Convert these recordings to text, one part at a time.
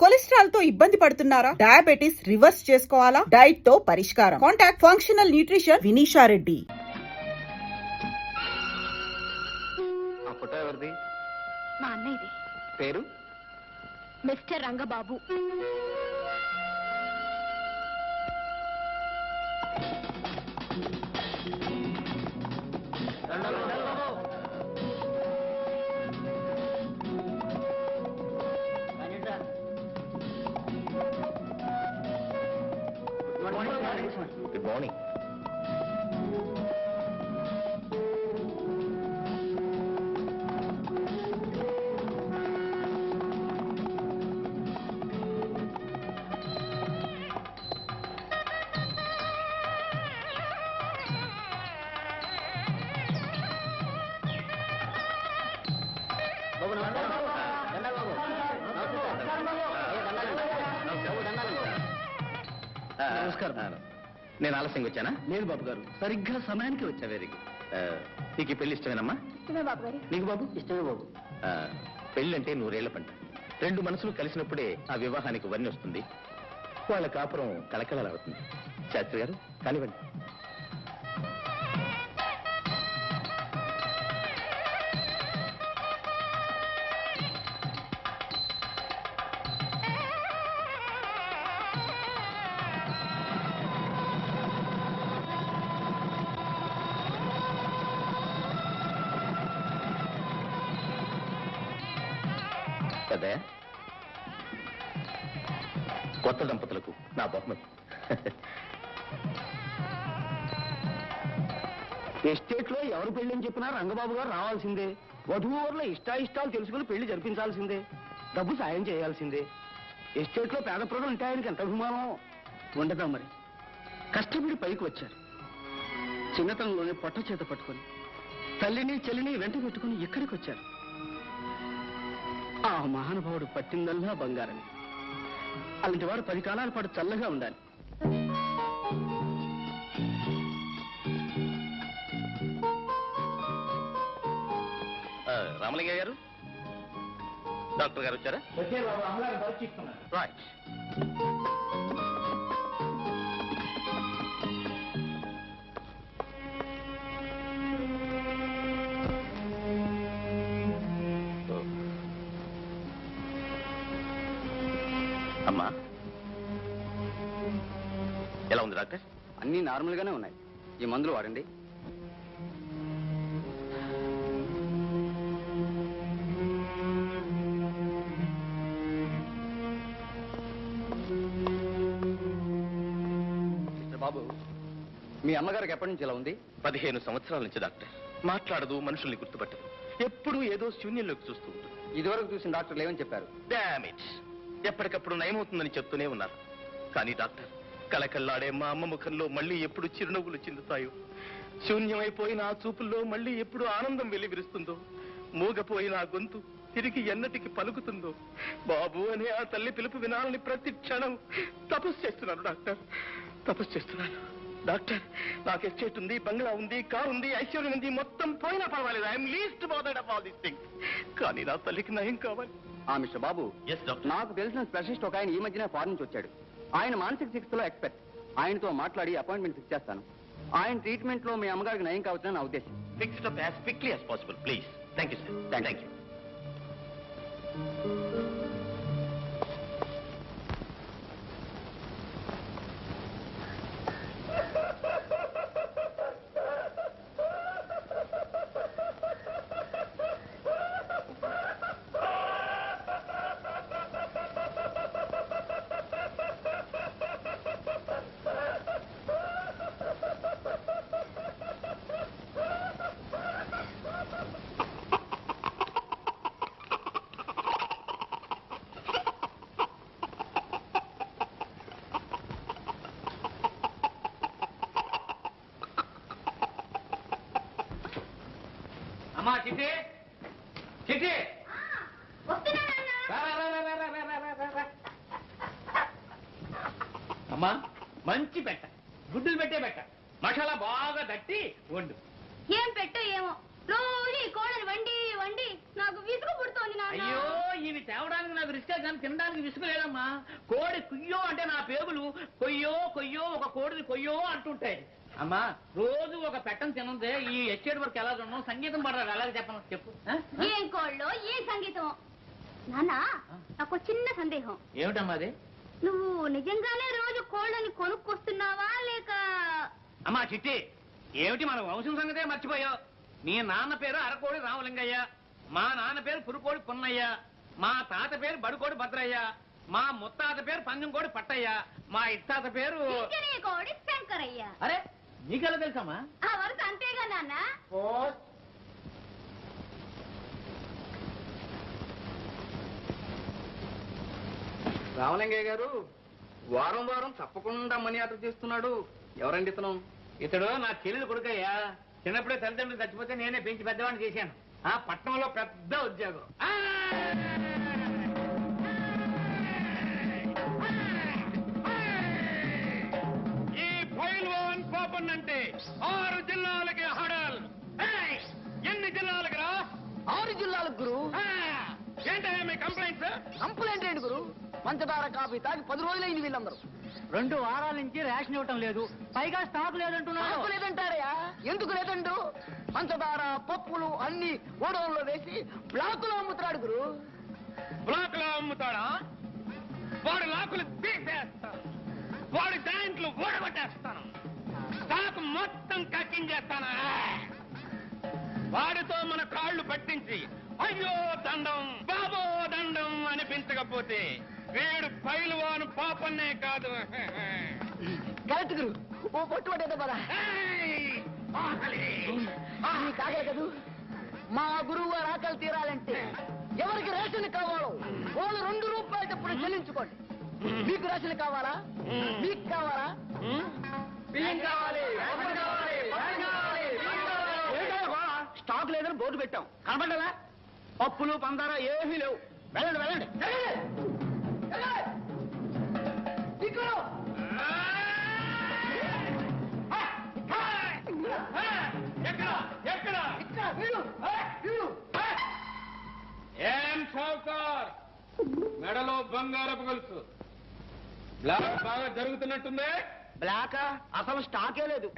Cholesterol తో ఇబ్బంది పడుతున్నారా? డయాబెటిస్ రివర్స్ చేసుకోవాలా? డైట్ తో పరిష్కారం. Contact functional nutrition Vineesha Reddy. ఆ ఫోటో ఎవరిది? మా అన్నయ్యది. పేరు? మిస్టర్ రంగబాబు. Good morning. నమస్కారం. నేను ఆలస్యంగా వచ్చానా? లేదు బాబు గారు, సరిగ్గా సమయానికి వచ్చా. Very good. నీకు ఈ పెళ్లి ఇష్టమేనమ్మా? ఇష్టమే బాబు గారు. నీకు బాబు? ఇష్టమే బాబు. పెళ్లి అంటే 100 ఏళ్ల పంట. 2 మనసులు కలిసినప్పుడే ఆ వివాహానికి వన్నీ వస్తుంది. వాళ్ళ కాపురం కళకళలాడుతుంది. శాస్త్రి గారు కానివ్వండి. పెద్దయ్య, కొత్త దంపతులకు నా బహుమతి. ఎస్టేట్ లో ఎవరు పెళ్లి అని చెప్పినా రంగబాబు గారు రావాల్సిందే. వధువుల ఇష్టాయిష్టాలు తెలుసుకుని పెళ్లి జరిపించాల్సిందే. డబ్బు సాయం చేయాల్సిందే. ఎస్టేట్ లో పేద ప్రజలు అంటే ఆయనకి ఎంత అభిమానం ఉండదా మరి. కష్టపడి పైకి వచ్చారు. చిన్నతనంలోనే పొట్ట చేత పట్టుకొని తల్లిని చెల్లిని వెంట పెట్టుకుని ఇక్కడికి వచ్చారు. ఆ మహానుభావుడు పట్టిందల్లా బంగారమే. అలాంటి వాడు 10 కాలాల పాటు చల్లగా ఉండాలి. రామలింగయ్య గారు, డాక్టర్ గారు వచ్చారా? రైట్. అమ్మా, ఎలా ఉంది డాక్టర్? అన్నీ నార్మల్ గానే ఉన్నాయి. ఈ మందులు వాడండి. బాబు, మీ అమ్మగారికి ఎప్పటి నుంచి ఇలా ఉంది? 15 సంవత్సరాల నుంచి డాక్టర్. మాట్లాడదు, మనుషుల్ని గుర్తుపట్టదు, ఎప్పుడు ఏదో శూన్యంలోకి చూస్తూ ఉంటుంది. ఇదివరకు చూసిన డాక్టర్లు ఏమని చెప్పారు? డామేజ్. ఎప్పటికప్పుడు నయమవుతుందని చెప్తూనే ఉన్నారు. కానీ డాక్టర్, కళకళ్ళాడే మా అమ్మ ముఖంలో మళ్ళీ ఎప్పుడు చిరునవ్వులు చిందుతాయో, శూన్యమైపోయిన ఆ చూపుల్లో మళ్ళీ ఎప్పుడు ఆనందం వెలివిరుస్తుందో, మూగపోయిన ఆ గొంతు తిరిగి ఎన్నటికి పలుకుతుందో, బాబు అనే ఆ తల్లి పిలుపు వినాలని ప్రతి క్షణం తపస్సు చేస్తున్నాను డాక్టర్, తపస్సు చేస్తున్నాను. డాక్టర్, నాకు ఎస్టేట్ ఉంది, బంగ్లా ఉంది, కారు ఉంది, ఐశ్వర్యం ఉంది, మొత్తం పోయినా పర్వాలేదు. I'm least bothered of all these things. కానీ నా తల్లికి నయం కావాలి. మిస్టర్ బాబు, నాకు తెలిసిన స్పెషలిస్ట్ ఒక ఆయన ఈ మధ్యనే ఫారెన్ నుంచి వచ్చాడు. ఆయన మానసిక చికిత్సలో ఎక్స్పర్ట్. ఆయనతో మాట్లాడి అపాయింట్మెంట్ ఫిక్స్ చేస్తాను. ఆయన ట్రీట్మెంట్ లో మీ అమ్మగారికి నయం కావచ్చని నా ఉద్దేశం. Fix it up as quickly as possible, please. Thank you, sir. Thank you. అమ్మా చిట్టి, చిట్టి, అమ్మా మంచి పెట్ట, గుడ్డులు పెట్టే పెట్ట, మసాలా బాగా తట్టి వండు. ఏం పెట్టో ఏమో రోజు ఈ కోడలు వండి వండి నాకు విసుగు పుడుతోంది నాన్న. అయ్యో ఇవి తేవడానికి నాకు రిస్కే కానీ తినడానికి విసుగు లేదమ్మా. కోడి కుయ్యో అంటే నా పేగులు కొయ్యో కొయ్యో ఒక కోడిని కొయ్యో అంటుంటాయి. అమ్మా రోజు ఒక పెట్టను తినందే ఈ ఎస్టేట్ వర్క్ ఎలా ఉన్నాం సంగీతం పడరాదు అలాగే చెప్పను చెప్పు. ఏం కోళ్ళో ఏం సంగీతం నాన్న. నాకు చిన్న సందేహం. ఏమిటమ్మా అది? నువ్వు నిజంగానే రోజు కోళ్ళని కొనుక్కొస్తున్నావా లేక? అమ్మా చిట్టి ఏమిటి మన వంశం సంగతే మర్చిపోయావు. మీ నాన్న పేరు అరకోడి రామలింగయ్య, మా నాన్న పేరు పురుకోడి పున్నయ్య, మా తాత పేరు బడుకోడి భద్రయ్య, మా ముత్తాత పేరు పంజంకోడి పట్టయ్య, మా ఇత్తాత పేరు ఇంకనే కోడి శంకరయ్య. అరే నీకెలా తెలుసమ్మా? ఆ వరుస అంతేగా నాన్న. రామలింగయ్య గారు వారం వారం తప్పకుండా మనీ ఆర్డర్ చేస్తున్నాడు. ఎవరండి ఇతను? ఇతడు నా చెల్లెలు కొడుకయ్యా. చిన్నప్పుడే తల్లిదండ్రులు చచ్చిపోతే నేనే పెంచి పెద్దవాడిని చేశాను. ఆ పట్టణంలో పెద్ద ఉద్యోగం. ఈ పైల్వాన్ పాపన్ అంటే 6 జిల్లాలకి హడల్. ఎన్ని జిల్లాలకి రా? 6 జిల్లాలకు గురు. ఏంటయ్యా మీ కంప్లైంట్స్? కంప్లైంట్ ఏంటి గురు? పంచదార కాఫీ తాగి 10 రోజులైంది వీళ్ళందరూ. 2 వారాల నుంచి రేషన్ ఇవ్వటం లేదు, పైగా స్టాక్ లేదంటున్నారు. నాకు లేదంటారయ్యా. ఎందుకు లేదండు? పంచదార పప్పులు అన్ని గోడౌన్లో వేసి బ్లాకులో అమ్ముతున్నాడు గురు. బ్లాక్ లో అమ్ముతాడా? వాడి లాకులు తీసేస్తాను, వాడి దాంట్లో ఓడగొట్టేస్తాను, స్టాక్ మొత్తం కక్కించేస్తాను. వాడితో మన కాళ్ళు పట్టించి అయ్యో దండం బాబో దండం అనిపించకపోతే వీడు పైల్వాను పాపన్నే కాదు. కరెక్ట్ గురు. ఓ పొట్టు పట్టేద్దాం పదా. కాగల కదూ. మా గురువు గారు ఆకలి తీరాలంటే ఎవరికి రేషన్ కావాలో వాళ్ళు 2 రూపాయలు ఇప్పుడు చెల్లించుకోండి. మీకు రేషన్ కావాలా? మీకు కావాలా? స్టాక్ లేదని బోర్డు పెట్టాం, కనబడ్డదా? పప్పులు పందారా ఏమీ లేవు. వెళ్ళండి వెళ్ళండి. ఏం షౌకార్ మెడలో బంగారపు గొలుసు, బ్లాక్ బాగా జరుగుతున్నట్టుంది. బ్లాక్ అసలు స్టాకే లేదు.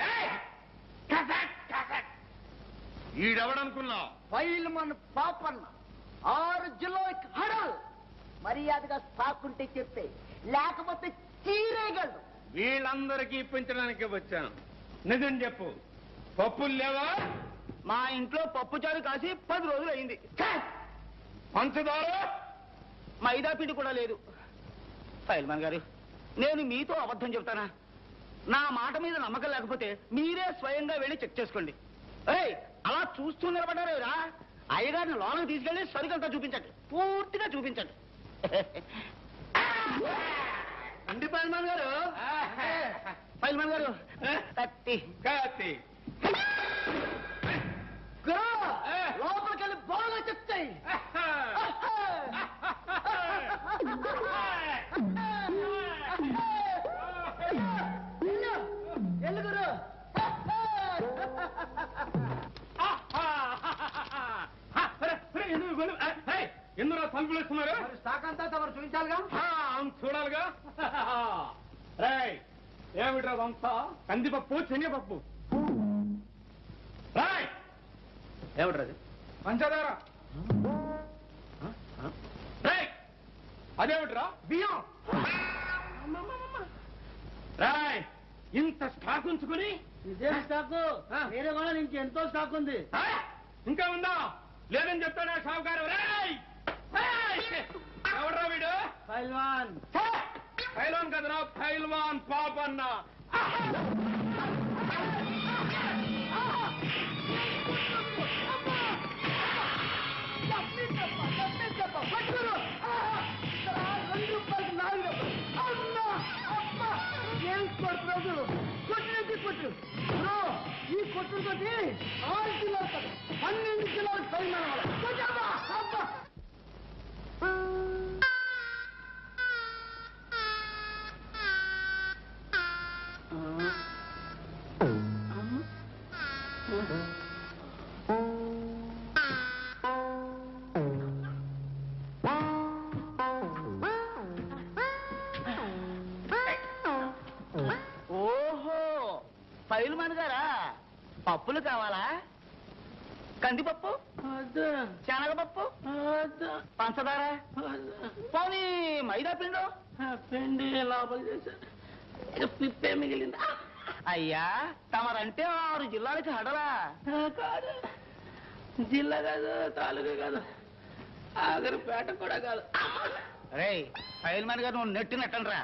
ఈడెవడనుకున్నావు? ఫైల్మన్ పాపన్న 6 జిల్లాలకు హడల్. మర్యాదగా స్టాక్ ఉంటే చెప్తే, లేకపోతే చీరేయగలడు. వీళ్ళందరికీ ఇప్పించడానికి వచ్చాను. నిజం చెప్పు, పప్పులు లేవా? మా ఇంట్లో పప్పు చారు కాసి 10 రోజులు అయింది. పంచదార మైదా పిండి కూడా లేదు. ఫైల్మన్ గారు, నేను మీతో అబద్ధం చెప్తానా? నా మాట మీద నమ్మకం లేకపోతే మీరే స్వయంగా వెళ్ళి చెక్ చేసుకోండి. ఏయ్, అలా చూస్తూ నిలబడ్డారేరా? అయ్యగారిని లోనకి తీసుకెళ్లి సరికంతా చూపించండి, పూర్తిగా చూపించండి. అండి ఫైల్మన్ గారు. ఫైల్మన్ గారు కత్తి కాతి లోపలికి వెళ్ళి బాగా చెప్తాయి. ఎల్లుగురు ఎందులో తలుపులు ఇస్తున్నారు? స్టాక్ అంతా తమరు చూపించాలిగా. చూడాలిగా. రాయ్ ఏమిట్రా వంశ? కందిపప్పు శనగపప్పు. రాయ్ ఏమిట్రది? పంచదార. రాయ్ అదేమిట్రా? బియ్యం. రాయ్ ఇంత స్టాక్ ఉంచుకుని ఇదే స్టాకు. వేరే వాళ్ళ నుంచి ఎంతో స్టాక్ ఉంది. ఇంకా ఉందా? లేదని చెప్తాడా షావుకారు? రాయ్ ఎవడ్రా వీడు? ఫైల్వాన్. పైల్వాన్ కదరా, పైల్వాన్ పాపన్న. ఈ కొట్టు కొట్టి 6 కిలోలు 12 కిలోలు ఫైల్మన్. పప్పులు కావాలా? కందిపప్పు, శనగపప్పు, పంచదార, పోనీ మైదా పిండు. పిండి లోపల చేశారు, పిప్పే మిగిలిందా? అయ్యా, తమరంటే 6 జిల్లాలకి హడలా. కాదు, జిల్లా కాదు, తాలూకా కాదు, ఆగరిపేట కూడా కాదు. రే ఫైల్ మ్యాన్ గారు, నువ్వు నెట్టినట్టనరా.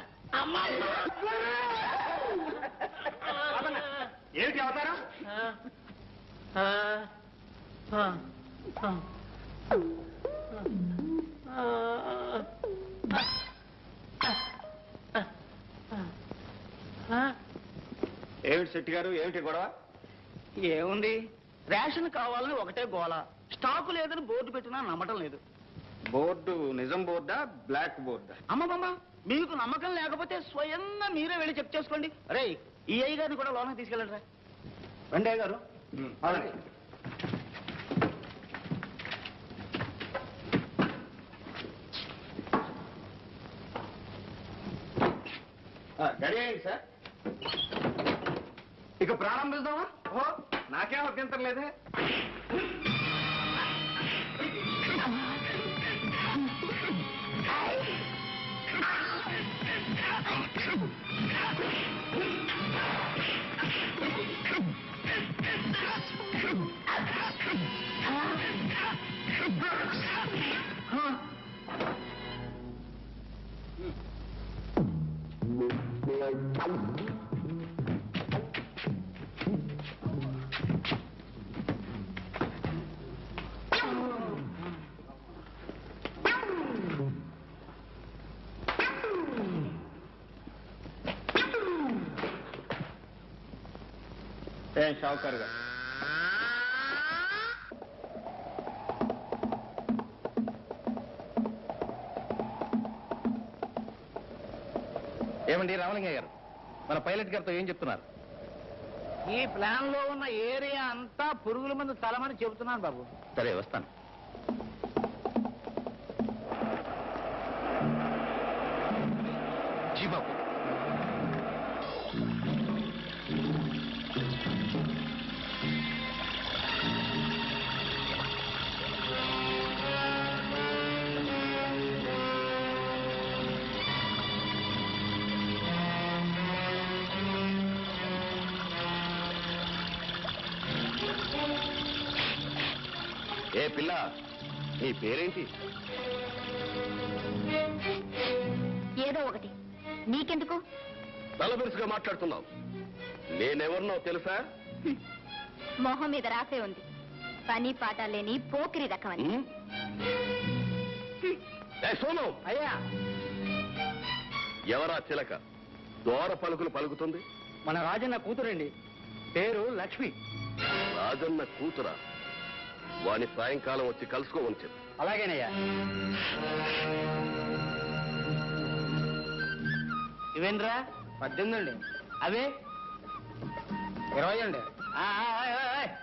ఏమిటి అవతారం? ఏమిటి శెట్టి గారు, ఏమిటి గొడవ? ఏముంది, రేషన్ కావాలని ఒకటే గోల. స్టాకు లేదని బోర్డు పెట్టినా నమ్మటం లేదు. బోర్డు నిజం బోర్డా, బ్లాక్ బోర్డా? అమ్మమ్మ, మీకు నమ్మకం లేకపోతే స్వయంగా మీరే వెళ్ళి చెక్ చేసుకోండి. రే, ఈ అయ్య గారిని కూడా లోనకి తీసుకెళ్ళండి రా. రండి అయ్య గారు. అవునండి. రెడీ అయ్యింది సార్, ఇక ప్రారంభిద్దామా? ఓ, నాకేం అభ్యంతరం లేదే. ఏం షావుకారు గారు, ఏమండి రామలింగయ్య గారు, మన పైలట్ గారితో ఏం చెప్తున్నారు? ఈ ప్లాన్ లో ఉన్న ఏరియా అంతా పురుగుల మందు తలమని చెబుతున్నాను బాబు. సరే, వస్తాను. జీ బాబు. ఏ పిల్ల, నీ పేరేంటి? ఏదో ఒకటి, నీకెందుకు? తలబిరుసుగా మాట్లాడుతున్నావు. నేనెవరినో తెలుసా? మొహం మీద రాసే ఉంది, పని పాట లేని పోకిరి రకం అని. సోను, అయ్యా, ఎవరా చిలక దోర పలుకులు పలుకుతుంది? మన రాజన్న కూతురండి, పేరు లక్ష్మి. రాజన్న కూతురా? వాని సాయంకాలం వచ్చి కలుసుకోమని చెప్పు. అలాగేనయ్యా. ఇవేంద్రా? 18 అండి. అవే 20 అండి.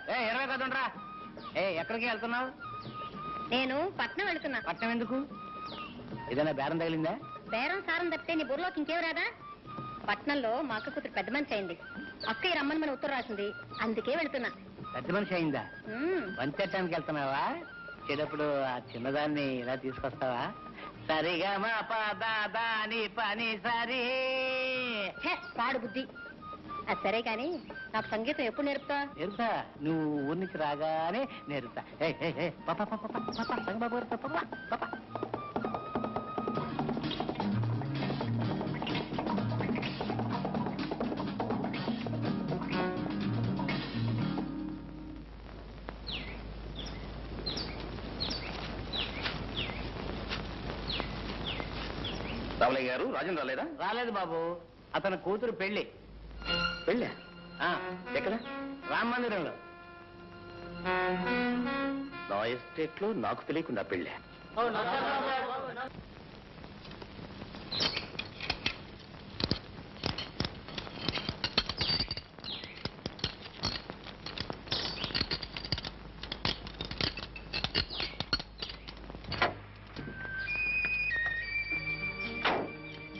20 కదండ్రా. ఎక్కడికి వెళ్తున్నావు? నేను పట్నం వెళ్తున్నా. పట్నం ఎందుకు? ఏదైనా బేరం తగిలిందా? బేరం సారం తప్పితే నీ బుర్రలోకి ఇంకేం రాదా? పట్నంలో మా అక్క కూతురు పెద్ద మనిషి అయింది. అక్కయ్య రమ్మని ఉత్తరం రాసింది, అందుకే వెళ్తున్నా. పెద్ద మనిషి అయిందా? వంచటానికి వెళ్తున్నావా? వచ్చేటప్పుడు ఆ చిన్నదాన్ని ఇలా తీసుకొస్తావా? సరిగా మా దాని పని సరి. పాడు బుద్ధి. అది సరే కాని నాకు సంగీతం ఎప్పుడు నేర్పుతా? నేర్పుతా, నువ్వు ఊరి నుంచి రాగానే నేర్పుతా. సంగబాబు పాప. రామలింగ గారు, రాజన్ రాలేదా? రాలేదు బాబు, అతని కూతురు పెళ్లి. పెళ్ళా? ఎక్కడ? రామ మందిరంలో. నా ఎస్టేట్ లో నాకు తెలియకుండా పెళ్ళా?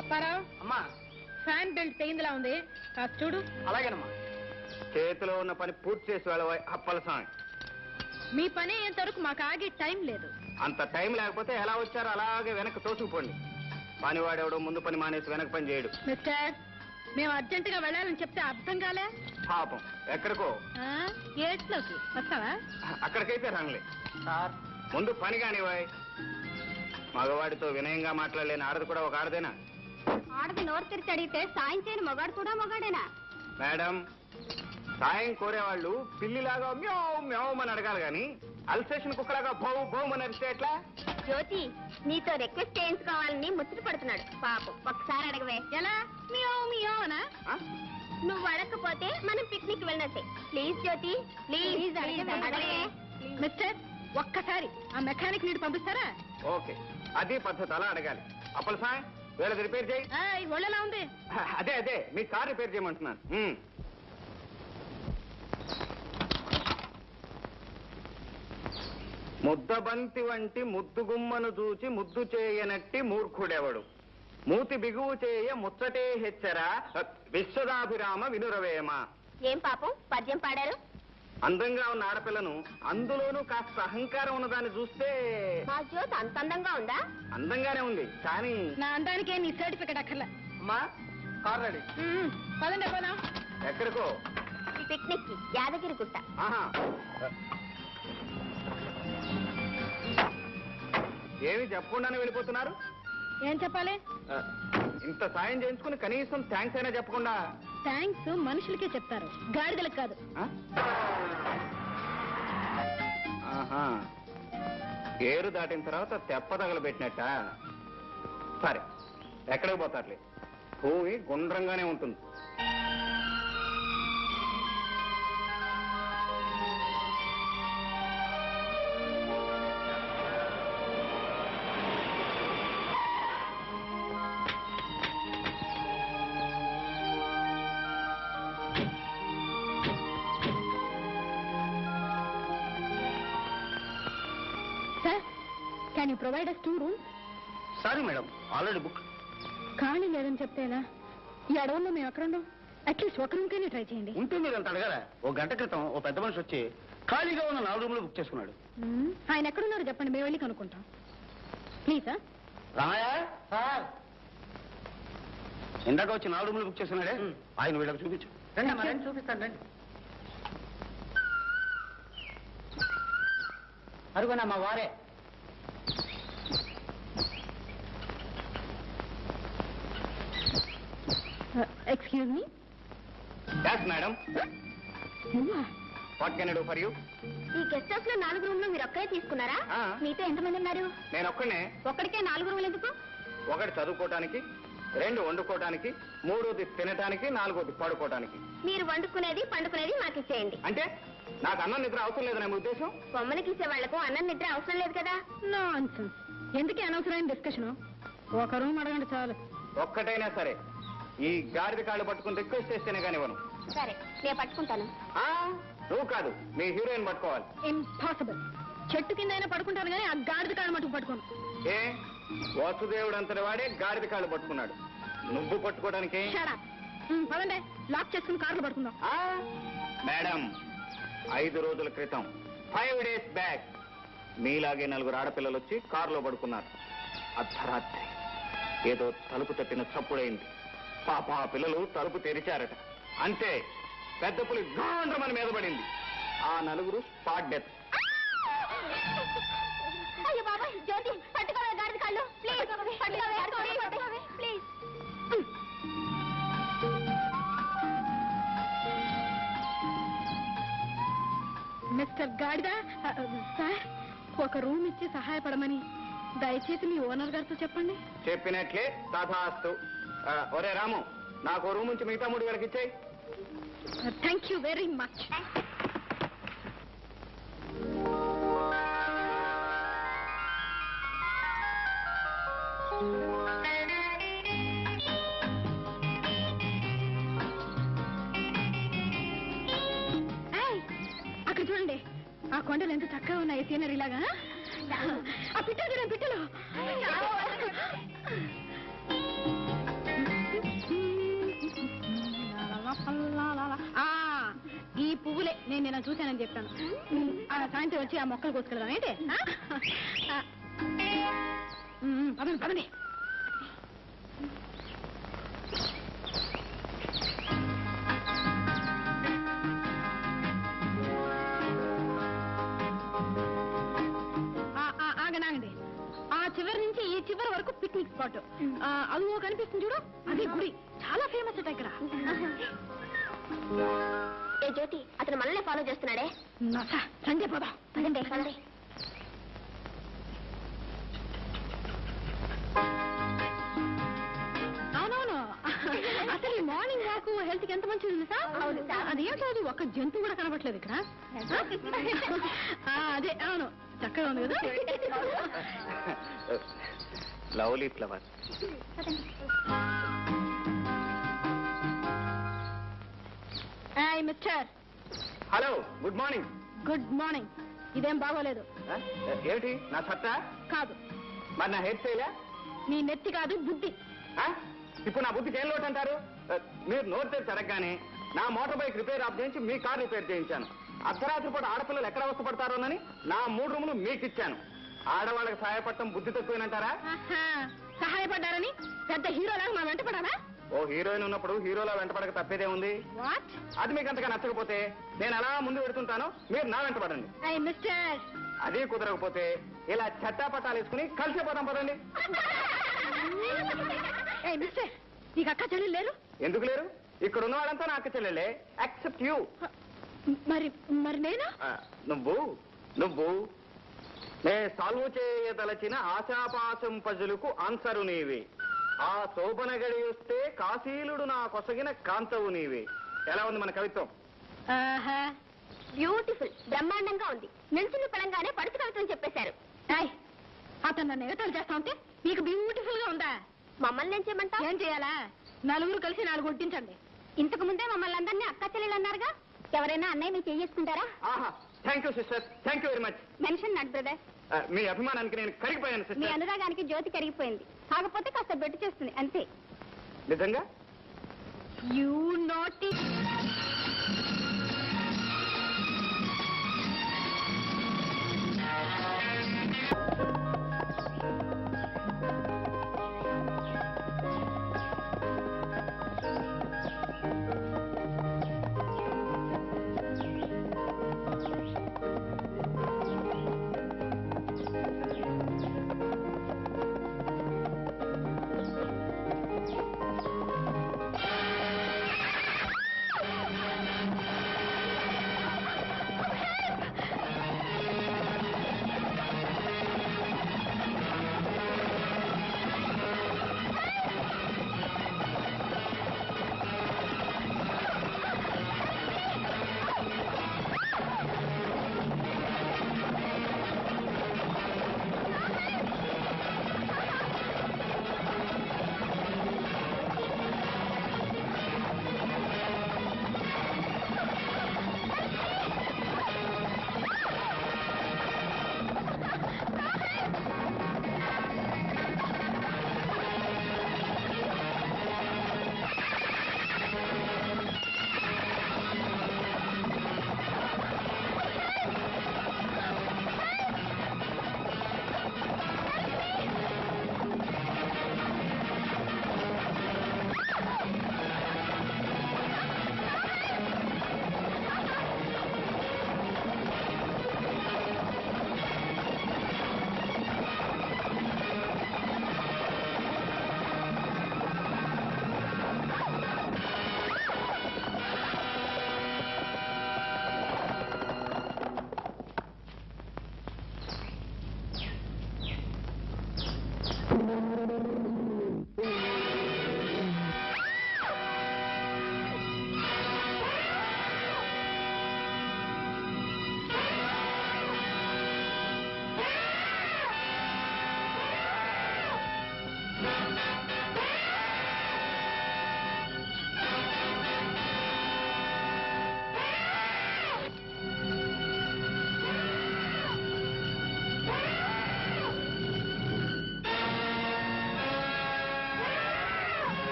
అప్పారావు, అమ్మా, ఫ్యాన్ బెల్ట్ తెగిందిలా ఉంది, కాస్త చూడు. అలాగేనమ్మా. చేతిలో ఉన్న పని పూర్తి చేసి వెళ్ళబోయ్ అప్పల స్వామి. మీ పని అయ్యేంతవరకు మాకు ఆగే టైం లేదు. అంత టైం లేకపోతే ఎలా వచ్చారో అలాగే వెనక్కి తోసుకుపోండి. పనివాడెవడో ముందు పని మానేసి వెనక పని చేయడు. మిస్టర్, మేము అర్జెంటుగా వెళ్ళాలని చెప్తే అర్థం కాలే. పాపం ఎక్కడికో ఏట్లోకి వస్తావా? అక్కడికైతే రంగులే. ముందు పని కానివాయ్. మగవాడితో వినయంగా మాట్లాడలేని ఆడది కూడా ఒక ఆడదేనా? ఆడది నోరు తెరిచి అడిగితే సాయం చేయని మగాడు కూడా మగాడేనా? మేడం, సాయం కోరేవాళ్ళు పిల్లిలాగా మ్యావ్ మ్యావ్ అని అడగాలి గాని అల్సేషన్ కుక్కలాగా భౌ భౌమ్ అని అరిస్తే ఎట్లా? జ్యోతి, నీతో రిక్వెస్ట్ చేయించుకోవాలని ముచ్చట పడుతున్నాడు. పాపం ఒక్కసారి అడగవే. ఎలా? మీనా ఆ? నువ్వు అడగకపోతే మనం పిక్నిక్ వెళ్ళినట్టే. ప్లీజ్ జ్యోతి, ప్లీజ్ అడగవే. మిస్టర్, ఒక్కసారి ఆ మెకానిక్ నీడు పంపిస్తారా? ఓకే, అది పద్ధతి, అలా అడగాలి. అప్పల సాయం వీళ్ళది రిపేర్ చేయి. ఒళ్ళెలా ఉంది? అదే అదే మీ కార్ రిపేర్ చేయమంటున్నాను. ముద్దబంతి వంటి ముద్దుగుమ్మను చూచి ముద్దు చేయనట్టి మూర్ఖుడెవడు, మూతి బిగువు చేయ ముచ్చటే హెచ్చరా విశ్వదాభిరామ వినురవేమ. ఏం పాపం పద్యం పాడారు? అందంగా ఉన్న ఆడపిల్లను, అందులోనూ కాస్త అహంకారం ఉన్నదాన్ని చూస్తే. మా జ్యోతి అంత అందంగా ఉందా? అందంగానే ఉంది కానీ. నా అందానికే నీ సర్టిఫికెట్ అక్కర్లా. అమ్మా, కార్ రెడీ. పదండి పోనా. ఎక్కడికో? పిక్నిక్ కి, యాదగిరి గుట్ట. ఆహా, ఏమి చెప్పకుండానే వెళ్ళిపోతున్నారు? ఏం చెప్పాలి? ఇంత సాయం చేయించుకుని కనీసం థ్యాంక్స్ అయినా చెప్పకుండా. థ్యాంక్స్ మనుషులకే చెప్తారు, గాడిదలకు కాదు. ఆ? ఆహా, ఏరు దాటిన తర్వాత తెప్ప తగలబెట్టినట్ట. సరే, ఎక్కడికి పోతారులే, భూమి గుండ్రంగానే ఉంటుంది. Sir, can you provide us 2 rooms? Sorry madam, already book. ఖాళీ లేదని చెప్తేనా? ఈ అడవుల్లో మేము ఎక్కడున్నాం? అట్లీస్ట్ ఒక రూమ్ కైనా ట్రై చేయండి. ఉంటే మీరు అంత అడగారా? ఓ గంట క్రితం ఓ పెద్ద మనిషి వచ్చి ఖాళీగా ఉన్న 4 రూములు బుక్ చేసుకున్నాడు. ఆయన ఎక్కడున్నారో చెప్పండి, మేము వెళ్ళి కనుక్కుంటాం. ప్లీజ్. రామయ్య సార్, ఇందాక వచ్చి 4 రూములు బుక్ చేసుకున్నాడే, ఆయన వీళ్ళకి చూపించు. రండి చూపిస్తాను, రండి. అరుగోనా మా వారే. Excuse me. Yes, madam. What can I do for you? ఈ గెస్ట్ హౌస్ లో 4 రూమ్లు మీరు ఒక్కరే తీసుకున్నారా? మీతో ఎంతమంది ఉన్నారు? నేను ఒక్కనే. ఒక్కడికే 4 రూములు ఎందుకు? 1 చదువుకోవటానికి, 2 వండుకోవటానికి, 3 తినటానికి, 4 పడుకోవటానికి. మీరు వండుకునేది పండుకునేది మాకు ఇచ్చేయండి. అంటే నాకు అన్నం నిద్ర అవసరం లేదని మీ ఉద్దేశం? బొమ్మలకి ఇచ్చే వాళ్లకు అన్నం నిద్ర అవసరం లేదు కదా. నాన్సెన్స్. ఎందుకు అనవసరమైన డిస్కషన్? ఒక రూమ్ అడగండి చాలు. ఒక్కటైనా సరే ఈ గాడిద కాళ్ళు పట్టుకుని రిక్వెస్ట్ చేస్తేనే కానివ్వను. సరే, నేను పట్టుకుంటాను. నువ్వు కాదు, మీ హీరోయిన్ పట్టుకోవాలి. ఇంపాసిబుల్. చెట్టు కింద అయినా పడుకుంటాను కానీ ఆ గాడిద కాళ్ళు మటుకు పట్టుకోను. ఏ వాసుదేవుడు అంతటి వాడే గాడిద కాళ్ళు పట్టుకున్నాడు, నువ్వు పట్టుకోవడానికి? Shut up. పదండి, లాక్ చేసుకుని కార్లు పడుకుందాం. మేడం, 5 రోజుల క్రితం 5 days బ్యాక్ మీలాగే 4 ఆడపిల్లలు వచ్చి కారులో పడుకున్నారు. అర్ధరాత్రి ఏదో తలుపు తట్టిన చప్పుడైంది. పాప ఆ పిల్లలు తలుపు తెరిచారట. అంతే, పెద్ద పులి గాండ్రమని మీద పడింది. ఆ 4 స్పాట్ డెత్. అయ్యో బాబాయ్, జ్యోతి పట్టుకోవే గాడిద కాళ్ళు. ప్లీజ్ పట్టుకోవే, ప్లీజ్. మిస్టర్ గాడిద, సార్, ఒక రూమ్ ఇచ్చి సహాయపడమని దయచేసి మీ ఓనర్ గారితో చెప్పండి. చెప్పినట్లే తథాస్తు. ఒరే రాము, నాకు రూమ్ నుంచి మిగతా 3 వేలకి ఇచ్చేయి. Thank you very much. అక్కడ చూడండి, ఆ కొండలు ఎంత చక్కగా ఉన్నాయి సీనరీ లాగా. ఆ పిట్టలు చూడండి, పిట్టలు. ఇలా చూశానని చెప్పాను. ఆ సాయంత్రం వచ్చి ఆ మొక్కలు కోసుకెళ్దాం ఏంటి? పదండి పదండి. ఆగండి. ఆ చివరి నుంచి ఈ చివరి వరకు పిక్నిక్ స్పాట్. అదిగో కనిపిస్తుంది చూడు, అదే గుడి. చాలా ఫేమస్ అట ఇక్కడ. ఏ జ్యోతి, అతను మనల్ని ఫాలో చేస్తున్నాడే. సంజయ్ పోదాం. పదండి పదండి. అవునవును, అసలు ఈ మార్నింగ్ వాక్ హెల్త్ కి ఎంత మంచిది తెలుసా? అవును సార్. అదేంటో అది ఒక్క జంతువు కూడా కనబట్లేదు ఇక్కడ. అదే అవును, చక్కగా ఉంది కదా. Lovely flower. Mister, hello, good morning. Good morning. ఇదేం బాగోలేదు. ఏమిటి నా సత్తా? కాదు, మరి నా హెయిర్ స్టైలా? నీ నెత్తి కాదు బుద్ధి. ఇప్పుడు నా బుద్ధికి ఏం లోటు అంటారు? మీరు నోరు తెరిచి అడగగానే నా మోటార్ బైక్ రిపేర్ ఆఫ్ చేయించి మీ కార్ రిపేర్ చేయించాను. అర్ధరాత్రి పూట ఆడపిల్లలు ఎక్కడ అవస్థపడతారోనని నా 3 రూములు మీకు ఇచ్చాను. ఆడవాళ్ళకి సహాయపడటం బుద్ధి తక్కువేనంటారా? సహాయపడ్డారని పెద్ద హీరోలాగా మా వెంట పడాలా? ఓ హీరోయిన్ ఉన్నప్పుడు హీరోలా వెంటపడక తప్పేదే ఉంది. వాట్? అది మీకు అంతగా నచ్చకపోతే నేను అలా ముందు పెడుతుంటాను, మీరు నా వెంట పడండి. మిస్టర్, అది కుదరకపోతే ఇలా చట్టాపట్టాలు వేసుకుని కలిసే పోదాం పదండి. మిస్టర్, నీకు అక్క చెల్లెలు లేరు? ఎందుకు లేరు? ఇక్కడ ఉన్న వాళ్ళంతా నా అక్క చెల్లెలే, యాక్సెప్ట్ యూ. మరి మరి నేను? నువ్వు నే సాల్వ్ చేయదలచిన ఆశాపాశం పజులకు ఆన్సరు నీవి. ఆ శోభన గడి వస్తే కాశీలుడు నా కొసగిన కాంతవు నీవి. ఎలా ఉంది మన కవిత్వం? బ్యూటిఫుల్, బ్రహ్మాండంగా ఉంది. నిల్చుని పడంగానే పడుచు కవిత్వం చెప్పేశారు. అతను నన్ను ఎగతాలు చేస్తా ఉంటే నీకు బ్యూటిఫుల్ గా ఉందా? మమ్మల్ని ఏం చేయమంటావు? ఏం చేయాలా? నలుగురు కలిసి 4 కొట్టించండి. ఇంతకు ముందే మమ్మల్ని అందరినీ అక్క చెల్లెలు అన్నారుగా. ఎవరైనా అన్నయ్య మీరు చేసుకుంటారా? ఆహా, thank you sister, thank you very much. Mention not brother. మీ అభిమానానికి నేను కరిగిపోయాను మీ సిస్టర్. అనురాగానికి జ్యోతి కరిగిపోయింది. కాకపోతే కాస్త బెట్టు చేస్తుంది అంతే. నిజంగా? You naughty.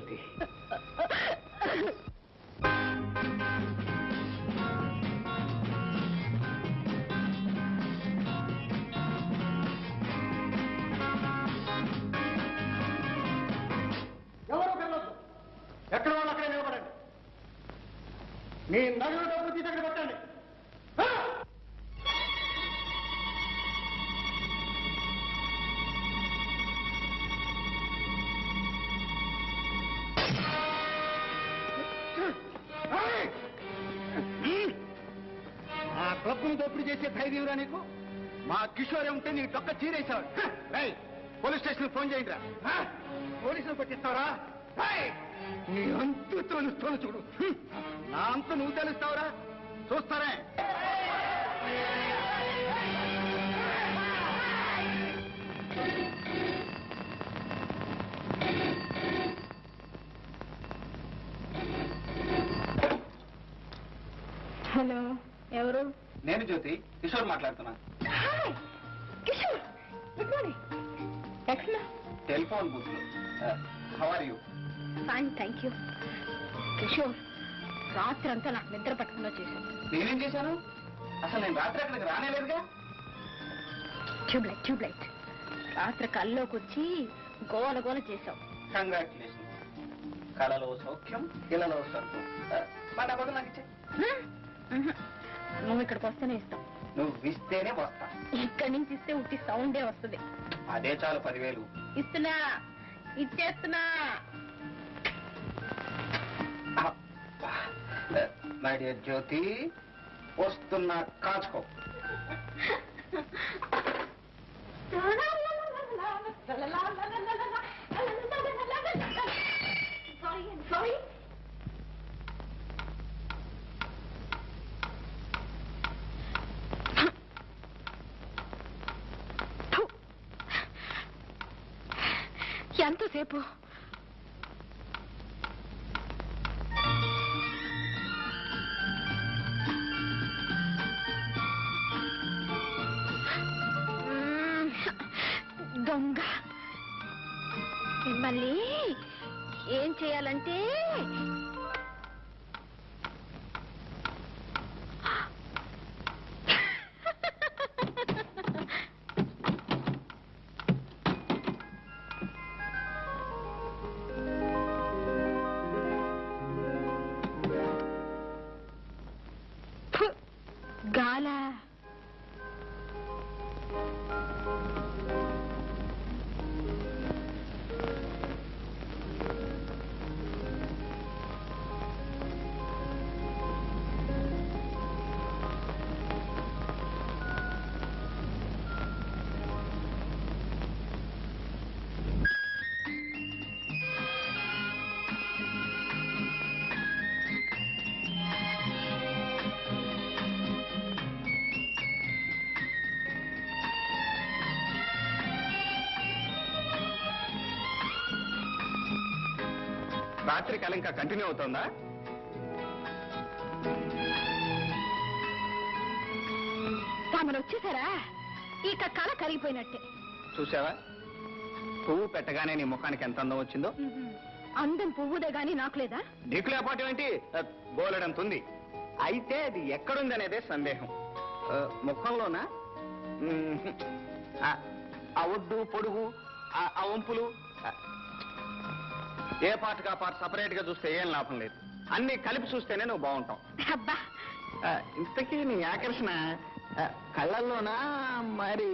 జ్యోతి. ఎవరు వెళ్ళొద్దు. ఎక్కడ వాళ్ళు అక్కడే నిలబడండి. మీ నగలు డబ్బు తీసి అక్కడ పెట్టండి. ఆ క్లబ్ను దోపిడీ చేసే ధైర్యంరా నీకు? మా కిషోరే ఉంటే నీకు డొక్క చీరేసాడు. పోలీస్ స్టేషన్ ఫోన్ చేయండి రా. పోలీసులు పట్టిస్తావరా? నీ అంతు తెలుస్తాను చూడు. నా అంత నువ్వు తెలుస్తావురా? చూస్తారే. హలో, ఎవరు? నేను జ్యోతి, కిషోర్ మాట్లాడుతున్నా. Kishore, good morning. ఎక్కడ? టెలిఫోన్ బూత్ లో. How are you? Fine, thank you. Kishore, రాత్రి అంతా నాకు నిద్ర పట్టకుండా చేశాను. నేనేం చేశాను? అసలు నేను రాత్రి అక్కడికి రానేలేదుగా. ట్యూబ్లైట్ రాత్రి కల్లోకి వచ్చి గోల గోల చేశావు. కంగ్రాచులేషన్. కళలో సౌఖ్యం, ఇళ్లలో సౌఖ్యం. మా డబ్బు నాకు ఇచ్చే. నువ్వు ఇక్కడికి వస్తేనే ఇస్తావు. నువ్వు ఇస్తేనే వస్తా. ఇక్కడి నుంచి ఇస్తే ఉట్టి సౌండే వస్తుంది. అదే చాలు 10,000. ఇస్తున్నా, ఇచ్చేస్తున్నా. మై డియర్ జ్యోతి, వస్తున్నా, కాచుకో. సారీ. ఎంతసేపు? దొంగ. మిమ్మల్ని ఏం చేయాలంటే గాల. రాత్రి కళ ఇంకా కంటిన్యూ అవుతుందా? తమరు వచ్చేసారా? ఇక కళ కరిగిపోయినట్టే. చూసావా, పువ్వు పెట్టగానే నీ ముఖానికి ఎంత అందం వచ్చిందో. అందం పువ్వుదే గాని నాకు లేదా? నీకు లేకపోవటం ఏంటి? బోలెడంత ఉంది. అయితే అది ఎక్కడుంది అనేదే సందేహం. ముఖంలోనా? ఆ ఒడ్డు పొడుగు, ఆ వంపులు, ఏ పాటగా పాట సపరేట్ గా చూస్తే ఏం లాభం లేదు. అన్ని కలిపి చూస్తేనే నువ్వు బాగుంటావు. అబ్బా, ఇంతకీ నీ ఆకర్షణ కళ్ళల్లోనా మరి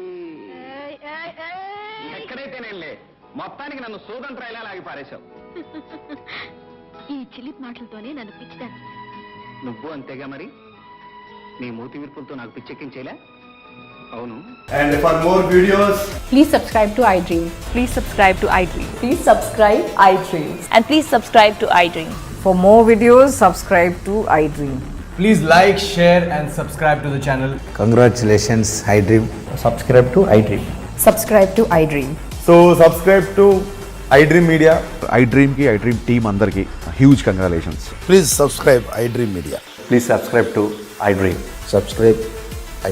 ఎక్కడైతేనేలే, మొత్తానికి నన్ను సూదంత్రాయిలా లాగి పారేశావు. ఈ చిలిపి మాటలతోనే నన్ను పిచ్చిదాన్ని. నువ్వు అంతేగా మరి. నీ మూతి విరుపులతో నాకు పిచ్చెక్కించేలా. అవును. And for more videos, Please subscribe to iDream. Please subscribe to iDream. Please subscribe iDream. And please subscribe to iDream. For more videos, subscribe to iDream. please like, share and subscribe to the channel. Congratulations, iDream. Subscribe to iDream. Subscribe to iDream. So subscribe to iDream Media. iDream ki iDream team andarki huge congratulations. Please subscribe iDream Media. Please subscribe to iDream. Subscribe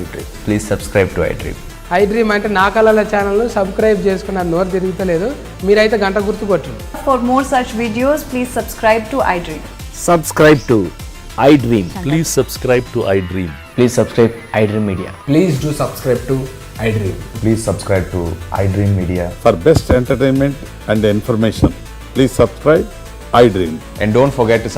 iDream. Please subscribe to iDream. I dream అంటే నా కళల ఛానల్ను subscribe చేసుకున్న నోరు తిరుగుతలేదు. మీరైతే గంట గుర్తు కొట్టండి. For more such videos, please subscribe to iDream. Subscribe to iDream. Please subscribe to iDream. Please subscribe iDream Media. Please do subscribe to iDream. Please subscribe to iDream Media. For best entertainment and information, please subscribe iDream. And don't forget to subscribe